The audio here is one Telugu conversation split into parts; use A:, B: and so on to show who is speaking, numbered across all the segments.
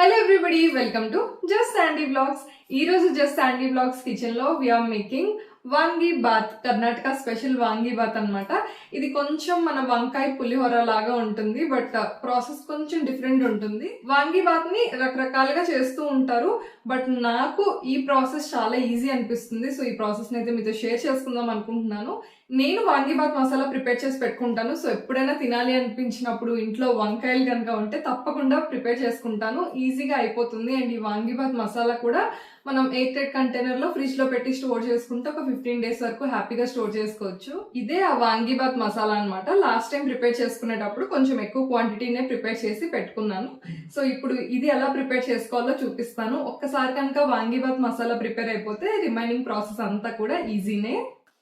A: Hello everybody, welcome to Just Sandy Vlogs. ఈ రోజు జస్ట్ శాండీ బ్లాగ్స్ కిచెన్ లో we're making vangi bath, Karnataka special vangi bath అన్నమాట. ఇది కొంచెం మన వంకాయ పులిహోర లాగా ఉంటుంది, బట్ ప్రాసెస్ కొంచెం డిఫరెంట్ ఉంటుంది. వాంగి బాత్ ని రకరకాలుగా చేస్తూ ఉంటారు, బట్ నాకు ఈ ప్రాసెస్ చాలా ఈజీ అనిపిస్తుంది. సో ఈ ప్రాసెస్ ని అయితే మీతో షేర్ చేసుకుందాం అనుకుంటున్నాను. నేను వాంగి బాత్ మసాలా ప్రిపేర్ చేసి పెట్టుకుంటాను. సో ఎప్పుడైనా తినాలి అనిపించినప్పుడు ఇంట్లో వంకాయలు కనుక ఉంటే తప్పకుండా ప్రిపేర్ చేసుకుంటాను. ఈజీగా అయిపోతుంది. అండ్ ఈ వాంగి బాత్ మసాలా కూడా మనం ఎయిర్ టైట్ కంటైనర్ లో ఫ్రిడ్జ్ లో పెట్టి స్టోర్ చేసుకుంటే ఒక 15 days వరకు హ్యాపీగా స్టోర్ చేసుకోవచ్చు. ఇదే ఆ వాంగి బాత్ మసాలా అనమాట. లాస్ట్ టైం ప్రిపేర్ చేసుకునేటప్పుడు కొంచెం ఎక్కువ క్వాంటిటీనే ప్రిపేర్ చేసి పెట్టుకున్నాను. సో ఇప్పుడు ఇది ఎలా ప్రిపేర్ చేసుకోవాలో చూపిస్తాను. ఒక్కసారి కనుక వాంగి బాత్ మసాలా ప్రిపేర్ అయిపోతే రిమైనింగ్ ప్రాసెస్ అంతా కూడా ఈజీనే.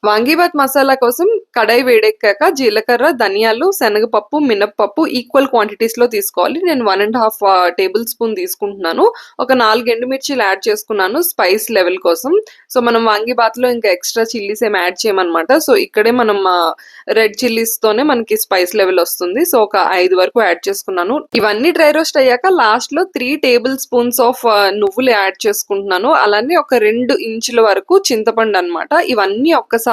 B: వాంగీబాత్ మసాలా కోసం కడాయి వేడెక్కాక జీలకర్ర, ధనియాలు, శనగపప్పు, మినప్పప్పు ఈక్వల్ క్వాంటిటీస్ లో తీసుకోవాలి. నేను 1.5 టేబుల్ స్పూన్ తీసుకుంటున్నాను. ఒక 4 ఎండుమిర్చిలు యాడ్ చేసుకున్నాను స్పైస్ లెవెల్ కోసం. సో మనం వాంగీబాత్ లో ఇంకా ఎక్స్ట్రా చిల్లీస్ ఏమి యాడ్ చేయమన్నమాట. సో ఇక్కడే మనం రెడ్ చిల్లీస్ తోనే మనకి స్పైస్ లెవెల్ వస్తుంది. సో ఒక 5 వరకు యాడ్ చేసుకున్నాను. ఇవన్నీ డ్రై రోస్ట్ అయ్యాక లాస్ట్ లో 3 టేబుల్ స్పూన్స్ ఆఫ్ నువ్వులు యాడ్ చేసుకుంటున్నాను. అలానే ఒక 2 ఇంచుల వరకు చింతపండు అన్నమాట. ఇవన్నీ ఒక్కసారి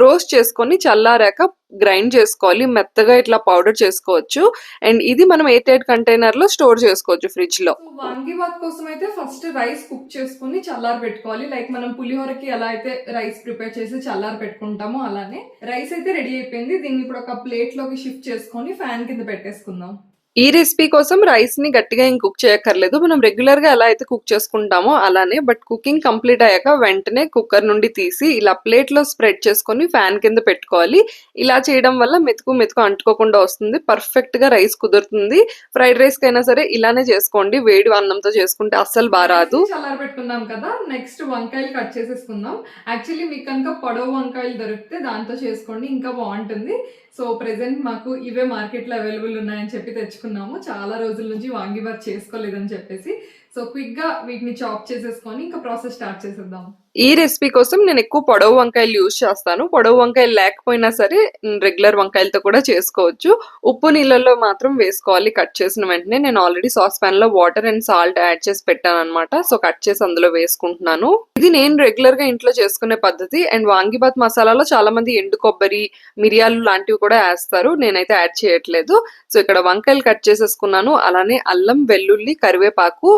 B: రోస్ట్ చేసుకొని చల్లారాక గ్రైండ్ చేసుకోవాలి. మెత్తగా ఇట్లా పౌడర్ చేసుకోవచ్చు. అండ్ ఇది మనం ఎయిర్ టైట్ కంటైనర్ లో స్టోర్ చేసుకోవచ్చు ఫ్రిడ్జ్ లో.
A: వాంగి బాత్ కోసం అయితే ఫస్ట్ రైస్ కుక్ చేసుకుని చల్లారి పెట్టుకోవాలి. లైక్ మనం పులిహోరకి ఎలా అయితే రైస్ ప్రిపేర్ చేసి చల్లారి పెట్టుకుంటామో అలానే రైస్ అయితే రెడీ అయిపోయింది. దీన్ని ఇప్పుడు ఒక ప్లేట్ లోకి షిఫ్ట్ చేసుకొని ఫ్యాన్ కింద పెట్టేసుకుందాం.
B: ఈ రెసిపీ కోసం రైస్ ని గట్టిగా ఏం కుక్ చేయక్కర్లేదు. మనం రెగ్యులర్ గా ఎలా అయితే కుక్ చేసుకుంటామో అలానే. బట్ కుకింగ్ కంప్లీట్ అయ్యాక వెంటనే కుక్కర్ నుండి తీసి ఇలా ప్లేట్ లో స్ప్రెడ్ చేసుకొని ఫ్యాన్ కింద పెట్టుకోవాలి. ఇలా చేయడం వల్ల మెతుకు అంటుకోకుండా వస్తుంది. పర్ఫెక్ట్ గా రైస్ కుదురుతుంది. ఫ్రైడ్ రైస్ కైనా సరే ఇలానే చేసుకోండి. వేడి అన్నంతో చేసుకుంటే అస్సలు బారాదు.
A: చల్లారి పెట్టుకున్నాం కదా, నెక్స్ట్ వంకాయలు కట్ చేసేసుకుందాం. యాక్చువల్లీ మీకు కనుక పొడవు వంకాయలు దొరికితే దాంతో చేసుకోండి, ఇంకా బాగుంటుంది. సో ప్రెసెంట్ మాకు ఇవే మార్కెట్ లో అవైలబుల్ ఉన్నాయని చెప్పి తెచ్చుకున్నాము. చాలా రోజుల నుంచి వాంగి బాత్ చేసుకోలేదని చెప్పేసి. సో క్విక్ గా వీటిని చాప్ చేసేసుకొని ఇంకా ప్రాసెస్ స్టార్ట్ చేసేద్దాం.
B: ఈ రెసిపీ కోసం నేను ఎక్కువ పొడవు వంకాయలు యూజ్ చేస్తాను. పొడవు వంకాయలు లేకపోయినా సరే రెగ్యులర్ వంకాయలతో కూడా చేసుకోవచ్చు. ఉప్పు నీళ్ళలో మాత్రం వేసుకోవాలి కట్ చేసిన వెంటనే. నేను ఆల్రెడీ సాస్ పాన్ లో వాటర్ అండ్ సాల్ట్ యాడ్ చేసి పెట్టాను అనమాట. సో కట్ చేసి అందులో వేసుకుంటున్నాను. ఇది నేను రెగ్యులర్ గా ఇంట్లో చేసుకునే పద్ధతి. అండ్ వాంగిబాత్ మసాలాలో చాలా మంది ఎండు కొబ్బరి, మిరియాలు లాంటివి కూడా వేస్తారు. నేనైతే యాడ్ చేయట్లేదు. సో ఇక్కడ వంకాయలు కట్ చేసేసుకున్నాను. అలానే అల్లం, వెల్లుల్లి, కరివేపాకు,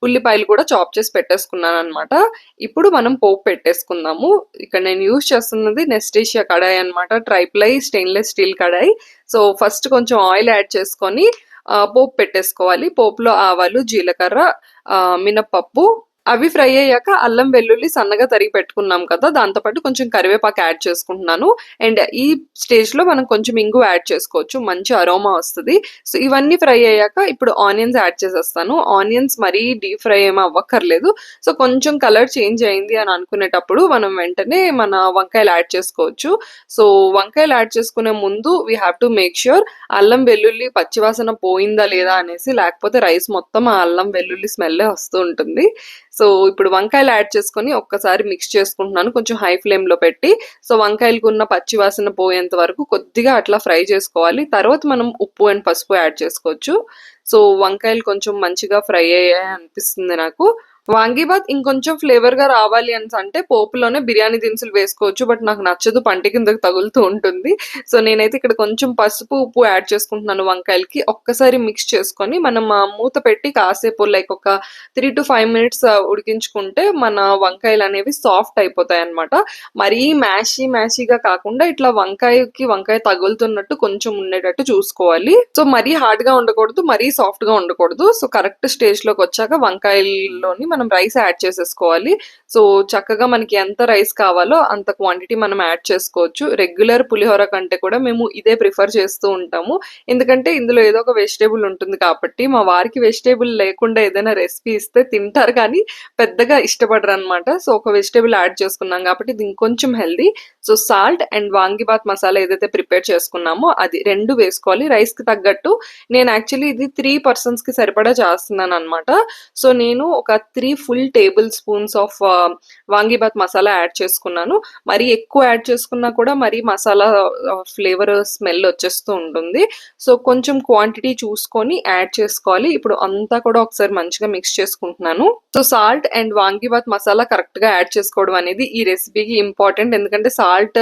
B: ఉల్లిపాయలు కూడా చాప్ చేసి పెట్టేసుకున్నాను అనమాట. ఇప్పుడు మనం పోపు పెట్టేసుకుందాము. ఇక్కడ నేను యూజ్ చేస్తున్నది నెస్టీషియా కడాయి అనమాట. ట్రైప్లై స్టెయిన్లెస్ స్టీల్ కడాయి. సో ఫస్ట్ కొంచెం ఆయిల్ యాడ్ చేసుకొని పోపు పెట్టేసుకోవాలి. పోపులో ఆవాలు, జీలకర్ర, మినప్పప్పు అవి ఫ్రై అయ్యాక అల్లం, వెల్లుల్లి సన్నగా తరిగి పెట్టుకున్నాం కదా, దాంతోపాటు కొంచెం కరివేపాకు యాడ్ చేసుకుంటున్నాను. అండ్ ఈ స్టేజ్ లో మనం కొంచెం ఇంగు యాడ్ చేసుకోవచ్చు, మంచి అరోమా వస్తుంది. సో ఇవన్నీ ఫ్రై అయ్యాక ఇప్పుడు ఆనియన్స్ యాడ్ చేసేస్తాను. ఆనియన్స్ మరీ డీప్ ఫ్రై ఏమీ అవ్వక్కర్లేదు. సో కొంచెం కలర్ చేంజ్ అయింది అని అనుకునేటప్పుడు మనం వెంటనే మన వంకాయలు యాడ్ చేసుకోవచ్చు. సో వంకాయలు యాడ్ చేసుకునే ముందు we have to make sure అల్లం, వెల్లుల్లి పచ్చివాసన పోయిందా లేదా అనేసి, లేకపోతే రైస్ మొత్తం ఆ అల్లం, వెల్లుల్లి స్మెల్లే వస్తూ ఉంటుంది. సో ఇప్పుడు వంకాయలు యాడ్ చేసుకొని ఒక్కసారి మిక్స్ చేసుకుంటున్నాను కొంచెం హై ఫ్లేమ్ లో పెట్టి. సో వంకాయలకు ఉన్న పచ్చి వాసన పోయేంత వరకు కొద్దిగా అట్లా ఫ్రై చేసుకోవాలి. తర్వాత మనం ఉప్పు అండ్ పసుపు యాడ్ చేసుకోవచ్చు. సో వంకాయలు కొంచెం మంచిగా ఫ్రై అయ్యాయి అనిపిస్తుంది నాకు. వాంగీబాత్ ఇంకొంచెం ఫ్లేవర్ గా రావాలి అని అంటే పోపులోనే బిర్యానీ దినుసులు వేసుకోవచ్చు. బట్ నాకు నచ్చదు, పంటి కిందకి తగులుతూ ఉంటుంది. సో నేనైతే ఇక్కడ కొంచెం పసుపు, ఉప్పు యాడ్ చేసుకుంటున్నాను వంకాయలకి. ఒక్కసారి మిక్స్ చేసుకొని మనం మూత పెట్టి కాసేపు లైక్ ఒక 3 to 5 minutes ఉడికించుకుంటే మన వంకాయలు అనేవి సాఫ్ట్ అయిపోతాయి అనమాట. మరీ మ్యాషీగా కాకుండా ఇట్లా వంకాయ తగులుతున్నట్టు కొంచెం ఉండేటట్టు చూసుకోవాలి. సో మరీ హార్డ్ గా ఉండకూడదు, మరీ సాఫ్ట్ గా ఉండకూడదు. సో కరెక్ట్ స్టేజ్ లోకి వచ్చాక వంకాయల్లోని మనం రైస్ యాడ్ చేసేసుకోవాలి. సో చక్కగా మనకి ఎంత రైస్ కావాలో అంత క్వాంటిటీ మనం యాడ్ చేసుకోవచ్చు. రెగ్యులర్ పులిహోర కంటే కూడా మేము ఇదే ప్రిఫర్ చేస్తూ ఉంటాము. ఎందుకంటే ఇందులో ఏదో ఒక వెజిటేబుల్ ఉంటుంది కాబట్టి. మా వారికి వెజిటేబుల్ లేకుండా ఏదైనా రెసిపీ ఇస్తే తింటారు కానీ పెద్దగా ఇష్టపడరు అనమాట. సో ఒక వెజిటేబుల్ యాడ్ చేసుకున్నాం కాబట్టి ఇది ఇంకొంచెం healthy. So salt and vangibath masala ఏదైతే ప్రిపేర్ చేసుకున్నామో అది 2 వేసుకోవాలి రైస్కి తగ్గట్టు. నేను యాక్చువల్లీ ఇది 3 పర్సన్స్కి సరిపడా చేస్తున్నాను అనమాట. సో నేను ఒక 3 full table spoons of vangibath masala add చేసుకున్నాను. మరి ఎక్కువ యాడ్ చేసుకున్నా కూడా మరి మసాలా ఫ్లేవర్ స్మెల్ వచ్చేస్తూ ఉంటుంది. సో కొంచెం క్వాంటిటీ చూసుకొని యాడ్ చేసుకోవాలి. ఇప్పుడు అంతా కూడా ఒకసారి మంచిగా మిక్స్ చేసుకుంటున్నాను. So salt and vangibath masala correct గా యాడ్ చేసుకోవడం అనేది ఈ రెసిపీకి ఇంపార్టెంట్. ఎందుకంటే సాల్ట్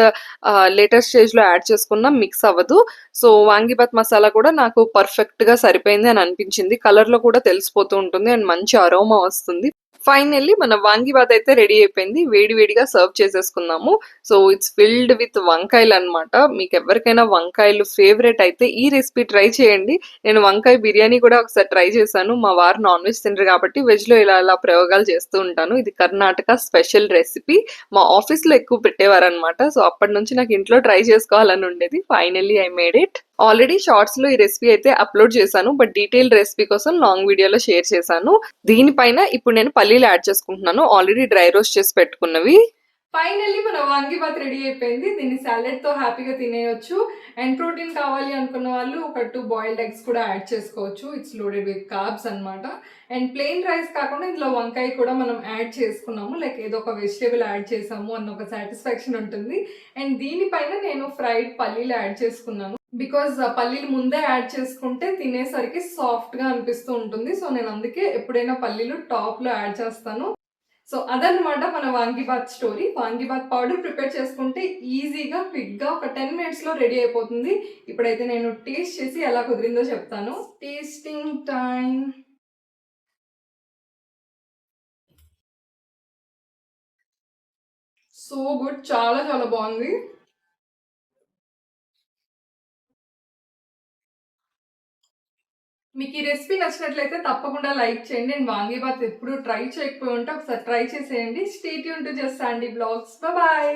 B: లేటర్ స్టేజ్ లో యాడ్ చేసుకున్నా మిక్స్ అవ్వదు. సో వాంగిబాత్ మసాలా కూడా నాకు పర్ఫెక్ట్ గా సరిపోయింది అని అనిపించింది. కలర్ లో కూడా తెలిసిపోతూ ఉంటుంది అండ్ మంచి అరోమా వస్తుంది. ఫైనల్లీ మన వాంగిబాత్ అయితే రెడీ అయిపోయింది. వేడి వేడిగా సర్వ్ చేసేసుకుందాము. సో ఇట్స్ ఫిల్డ్ విత్ వంకాయలు అనమాట. మీకు ఎవరికైనా వంకాయలు ఫేవరెట్ అయితే ఈ రెసిపీ ట్రై చేయండి. నేను వంకాయ బిర్యానీ కూడా ఒకసారి ట్రై చేశాను. మా వారు నాన్ వెజ్ తినరు కాబట్టి వెజ్ లో ఇలా ప్రయోగాలు చేస్తూ ఉంటాను. ఇది కర్ణాటక స్పెషల్ రెసిపీ. మా ఆఫీస్ లో ఎక్కువ పెట్టేవారు అనమాట. సో అప్పటి నుంచి నాకు ఇంట్లో ట్రై చేసుకోవాలని ఉండేది. Finally I made it. Already shorts లో ఈ రెసిపీ అయితే అప్లోడ్ చేశాను. బట్ డీటెయిల్ రెసిపీ కోసం లాంగ్ వీడియోలో షేర్ చేశాను. దీనిపైన ఇప్పుడు నేను పల్లీలు యాడ్ చేసుకుంటున్నాను. ఆల్రెడీ డ్రై రోస్ట్ చేసి పెట్టుకున్నవి.
A: ఫైనల్లీ మన వాంగిబాత్ రెడీ అయిపోయింది. దీన్ని సాలెడ్ తో హ్యాపీగా తినేయొచ్చు. అండ్ ప్రోటీన్ కావాలి అనుకున్న వాళ్ళు ఒక 2 బాయిల్డ్ ఎగ్స్ కూడా యాడ్ చేసుకోవచ్చు. ఇట్స్ లోడెడ్ విత్ కార్బ్స్ అన్నమాట. అండ్ ప్లెయిన్ రైస్ కాకుండా ఇందులో వంకాయ కూడా మనం యాడ్ చేసుకున్నాము. లైక్ ఏదో ఒక వెజిటేబుల్ యాడ్ చేసాము అన్న ఒక సాటిస్ఫాక్షన్ ఉంటుంది. అండ్ దీనిపైన నేను ఫ్రైడ్ పల్లీలు యాడ్ చేసుకున్నాను. బికాజ్ పల్లీలు ముందే యాడ్ చేసుకుంటే తినేసరికి సాఫ్ట్ గా అనిపిస్తూ ఉంటుంది. సో నేను అందుకే ఎప్పుడైనా పల్లీలు టాప్ లో యాడ్ చేస్తాను. సో అదనమాట మన vangibath story. Vangibath powder prepare చేసుకుంటే ఈజీగా క్విక్గా ఒక 10 మినిట్స్లో రెడీ అయిపోతుంది. ఇప్పుడైతే నేను టేస్ట్ చేసి ఎలా కుదిరిందో చెప్తాను. Tasting time. సో గుడ్, చాలా చాలా బాగుంది. మీకు ఈ రెసిపీ నచ్చినట్లయితే తప్పకుండా లైక్ చేయండి. అండ్ వాంగిబాత్ ఎప్పుడు ట్రై చేయకపోయి ఉంటే ఒకసారి ట్రై చేసేయండి. Stay tune to just Sandy vlogs. Bye.